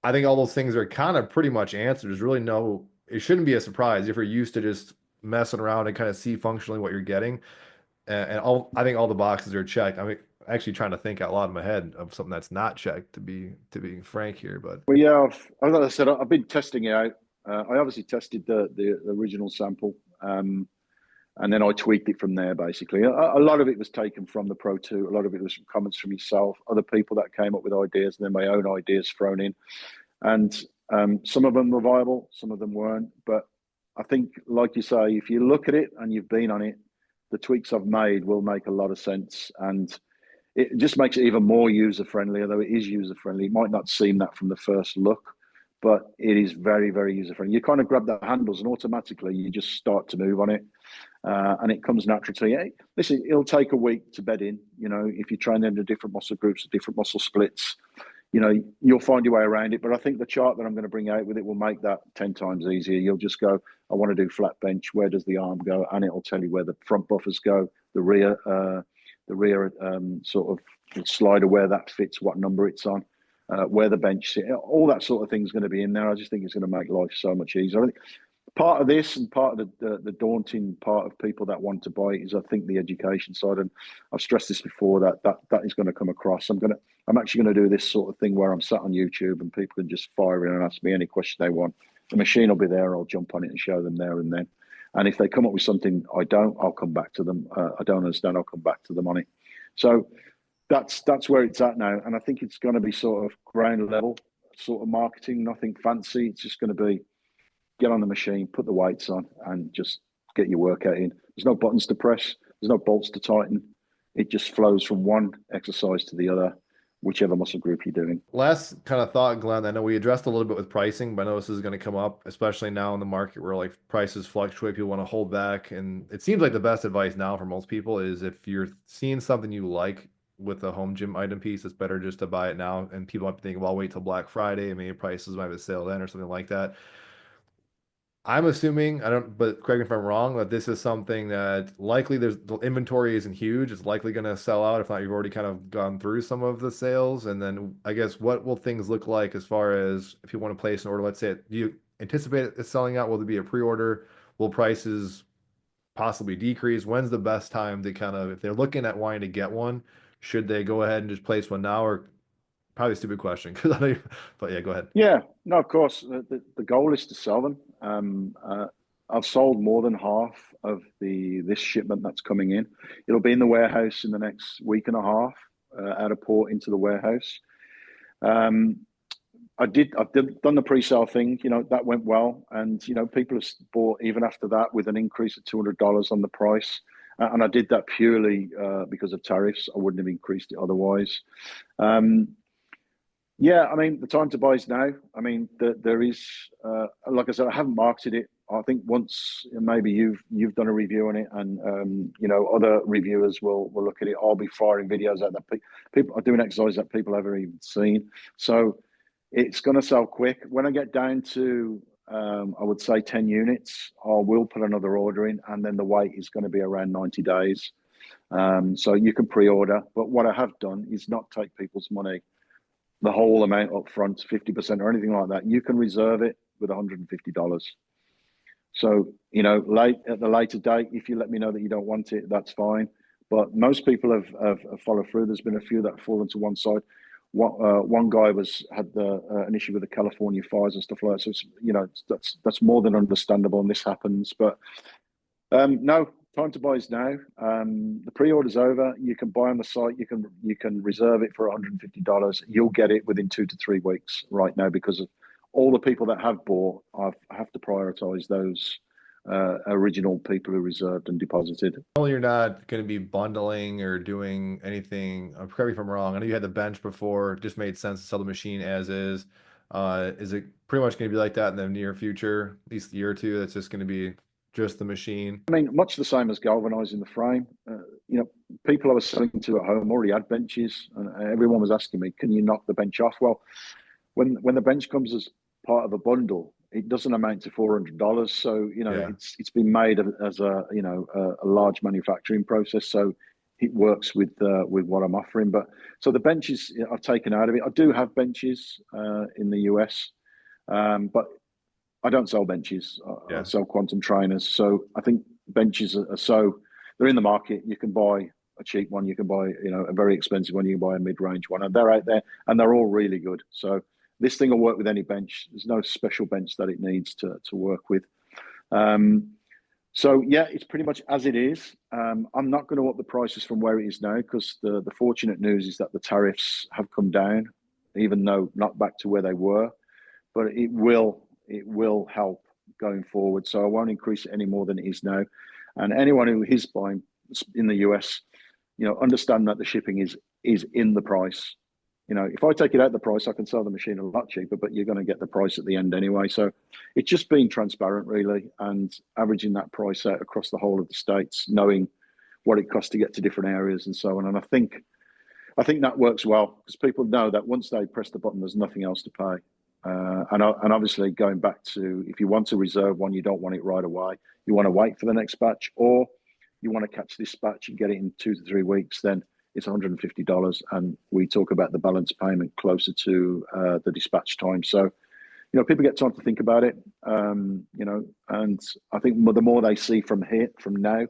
I think all those things are kind of pretty much answered. There's really no, it shouldn't be a surprise if you're used to just messing around and kind of see functionally what you're getting. I think all the boxes are checked. I mean, actually trying to think out loud in my head of something that's not checked to be frank here, but Well, yeah, as I said, I've been testing it out. I obviously tested the original sample, and then I tweaked it from there. Basically, a lot of it was taken from the Pro 2. A lot of it was from comments from yourself, other people that came up with ideas, and then my own ideas thrown in. And some of them were viable, some of them weren't. But I think, like you say, if you look at it and you've been on it, the tweaks I've made will make a lot of sense, and it just makes it even more user friendly. Although it is user friendly, it might not seem that from the first look, but it is very, very user friendly. You kind of grab the handles and automatically you just start to move on it, and it comes natural to you. Hey, listen, it'll take a week to bed in. You know, if you train into different muscle groups, different muscle splits, you know, you'll find your way around it. But I think the chart that I'm going to bring out with it will make that 10 times easier. You'll just go, I want to do flat bench. Where does the arm go? And it'll tell you where the front buffers go, the rear sort of slider, where that fits, what number it's on, where the bench sit. All that sort of thing is going to be in there. I just think it's going to make life so much easier. I think part of this and part of the daunting part of people that want to buy it is, I think, the education side. And I've stressed this before, that is going to come across. I'm actually going to do this sort of thing where I'm sat on YouTube and people can just fire in and ask me any question they want. The machine will be there. I'll jump on it and show them there and then. And if they come up with something I'll come back to them. I don't understand, I'll come back to them on it. So that's where it's at now. And I think it's going to be sort of ground level sort of marketing, nothing fancy. It's just going to be get on the machine, put the weights on, and just get your workout in. There's no buttons to press. There's no bolts to tighten. It just flows from one exercise to the other, whichever muscle group you're doing. Last kind of thought, Glenn. I know we addressed a little bit with pricing, but I know this is going to come up, especially now in the market where like prices fluctuate. People want to hold back, and it seems like the best advice now for most people is if you're seeing something you like with a home gym item piece, it's better just to buy it now. And people might be thinking, well, I'll wait till Black Friday. Maybe prices might have a sale then or something like that. I'm assuming, I don't, but correct me if I'm wrong, that this is something that likely the inventory isn't huge. It's likely going to sell out. If not, you've already kind of gone through some of the sales. And then I guess what will things look like as far as if you want to place an order? Let's say, do you anticipate it selling out? Will there be a pre-order? Will prices possibly decrease? When's the best time to kind of, if they're looking at wanting to get one, should they go ahead and just place one now? Or probably a stupid question because I know, but yeah, go ahead. Yeah, no, of course. The goal is to sell them. I've sold more than half of this shipment that's coming in. It'll be in the warehouse in the next week and a half, out of port into the warehouse. Um, I've done the pre-sale thing. You know, that went well, and you know, people have bought even after that with an increase of $200 on the price. And I did that purely because of tariffs. I wouldn't have increased it otherwise. Um, yeah, I mean, the time to buy is now. I mean, there is, like I said, I haven't marketed it. I think once maybe you've done a review on it, and you know, other reviewers will look at it. I'll be firing videos out that people are doing exercises that people haven't even seen. So it's going to sell quick. When I get down to, I would say 10 units, I will put another order in, and then the wait is going to be around 90 days. So you can pre-order. But what I have done is not take people's money, the whole amount up front, 50% or anything like that. You can reserve it with $150. So, you know, at the later date, if you let me know that you don't want it, that's fine. But most people have followed through. There's been a few that have fallen to one side. One guy had an issue with the California fires and stuff like that. So, you know, that's more than understandable, and this happens. But no, time to buy is now. The pre-order's over. You can buy on the site. You can reserve it for $150. You'll get it within 2 to 3 weeks right now because of all the people that have bought. I have to prioritize those original people who reserved and deposited. Only you're not going to be bundling or doing anything. Correct me if I'm wrong. I know you had the bench before. It just made sense to sell the machine as is. Is it pretty much going to be like that in the near future, at least a year or two? That's just going to be just the machine. I mean, much the same as galvanizing the frame. You know, people I was selling to at home already had benches, and everyone was asking me, "Can you knock the bench off?" Well, when the bench comes as part of a bundle, it doesn't amount to $400. So you know, Yeah. it's been made as a large manufacturing process. So it works with what I'm offering. But so the benches I've taken out of it. I do have benches in the US, but I don't sell benches. I Yeah. sell quantum trainers. So I think benches are so they're in the market. You can buy a cheap one. You can buy, you know, a very expensive one. You can buy a mid-range one, and they're out there, and they're all really good. So this thing will work with any bench. There's no special bench that it needs to work with. Um, so yeah, it's pretty much as it is. I'm not going to up the prices from where it is now because the fortunate news is that the tariffs have come down, even though not back to where they were, but it will help going forward. So I won't increase it any more than it is now. And anyone who is buying in the US, understand that the shipping is in the price. If I take it out the price, I can sell the machine a lot cheaper, but you're going to get the price at the end anyway. So it's just being transparent, really, and averaging that price out across the whole of the states, knowing what it costs to get to different areas and so on. And I think that works well because people know that once they press the button, there's nothing else to pay. And obviously, going back to if you want to reserve one, you don't want it right away. You want to wait for the next batch, or you want to catch this batch and get it in 2 to 3 weeks. Then it's $150, and we talk about the balance payment closer to the dispatch time. So people get time to think about it. And I think the more they see from now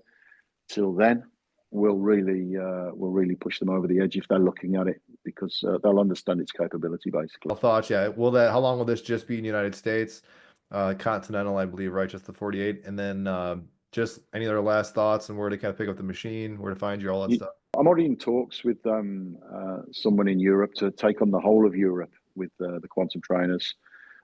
till then, will really push them over the edge if they're looking at it because they'll understand its capability basically. Thoughts, yeah. How long will this just be in the United States? Continental, I believe, right? Just the 48. And then just any other last thoughts and where to kind of pick up the machine, where to find you, all that stuff. I'm already in talks with someone in Europe to take on the whole of Europe with the quantum trainers.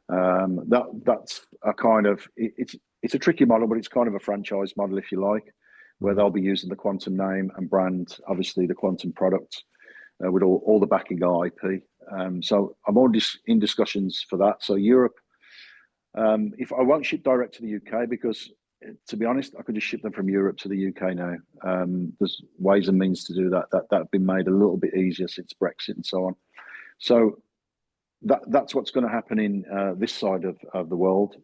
That's a kind of it's a tricky model, but it's kind of a franchise model, if you like, where they'll be using the quantum name and brand, obviously the quantum product with all the backing IP. So I'm already in discussions for that. So Europe, if I won't ship direct to the UK because to be honest, I could just ship them from Europe to the UK now. There's ways and means to do that. That's been made a little bit easier since Brexit and so on. So that's what's going to happen in this side of the world.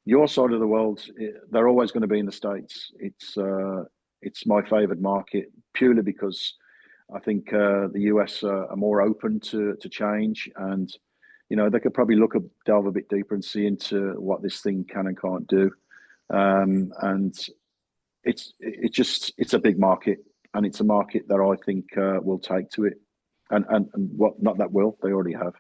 Your side of the world, they're always going to be in the States. It's my favoured market purely because I think the US are more open to change, and they could probably delve a bit deeper and see into what this thing can and can't do. And it's a big market, and it's a market that I think will take to it, and what not that will they already have.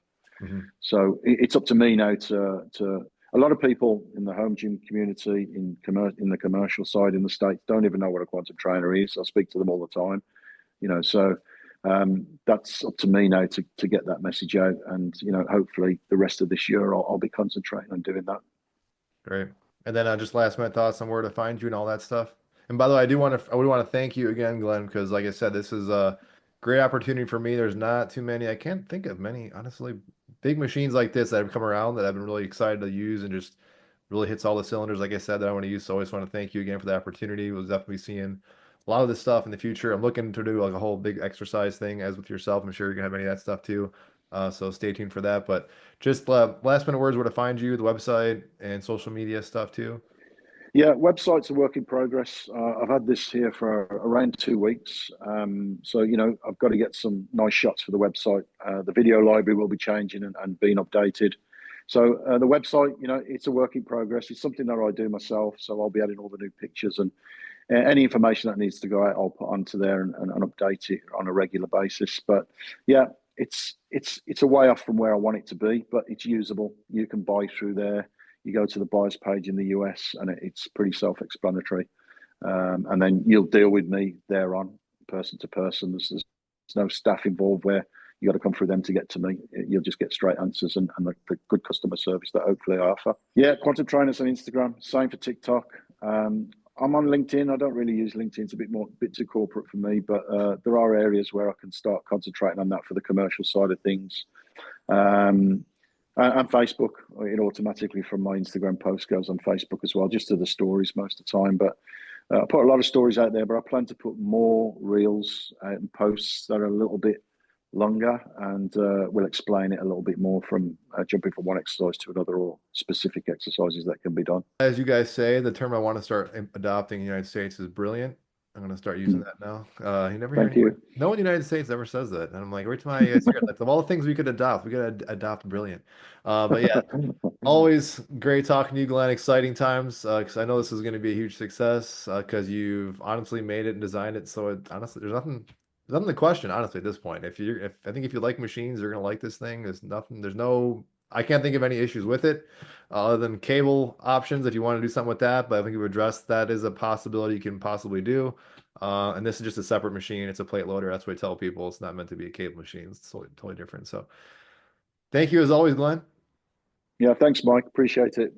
So it's up to me now to a lot of people in the home gym community in the commercial side in the States don't even know what a quantum trainer is. I speak to them all the time, so that's up to me now to get that message out, and hopefully the rest of this year I'll be concentrating on doing that. Great. And then just last minute thoughts on where to find you and all that stuff. And by the way, I would want to thank you again, Glenn, because like I said, this is a great opportunity for me. There's not too many. I can't think of many, honestly, big machines like this that have come around that I've been really excited to use and just really hits all the cylinders, like I said, that I want to use. So I just want to thank you again for the opportunity. We'll definitely seeing a lot of this stuff in the future. I'm looking to do like a whole big exercise thing as with yourself. I'm sure you're gonna have any of that stuff too. So stay tuned for that. But just last minute words where to find you, the website and social media stuff too. Yeah, website's a work in progress. I've had this here for around 2 weeks. So, I've got to get some nice shots for the website. The video library will be changing and being updated. So the website, it's a work in progress. It's something that I do myself. So I'll be adding all the new pictures and any information that needs to go out, I'll put onto there and update it on a regular basis. But yeah, it's a way off from where I want it to be, but it's usable. You can buy through there. You go to the buyers page in the US, and it's pretty self-explanatory. And then you'll deal with me there on person to person. There's no staff involved where you got to come through them to get to me. You'll just get straight answers and the good customer service that hopefully I offer. Yeah, Quantum Trainers on Instagram, same for TikTok. I'm on LinkedIn. I don't really use LinkedIn. It's a bit too corporate for me, but there are areas where I can start concentrating on that for the commercial side of things. And Facebook, it automatically from my Instagram post goes on Facebook as well, just to the stories most of the time. But I put a lot of stories out there, but I plan to put more reels out and posts that are a little bit longer, and we'll explain it a little bit more from jumping from one exercise to another or specific exercises that can be done. As you guys say, the term I want to start adopting in the United States is brilliant. I'm going to start using that now. You never hear Thank anyone. you. No one in the United States ever says that. And I'm like, every time I hear it, like, of all the things we could adopt, we could adopt brilliant. But yeah, always great talking to you, Glenn. Exciting times because I know this is going to be a huge success because you've honestly made it and designed it. So honestly, there's nothing to question, honestly, at this point. If I think if you like machines, you're going to like this thing. I can't think of any issues with it other than cable options if you want to do something with that. But I think we've addressed that is a possibility you can possibly do. And this is just a separate machine. It's a plate loader. That's what I tell people. It's not meant to be a cable machine. It's totally different. So thank you as always, Glenn. Yeah, thanks, Mike. Appreciate it.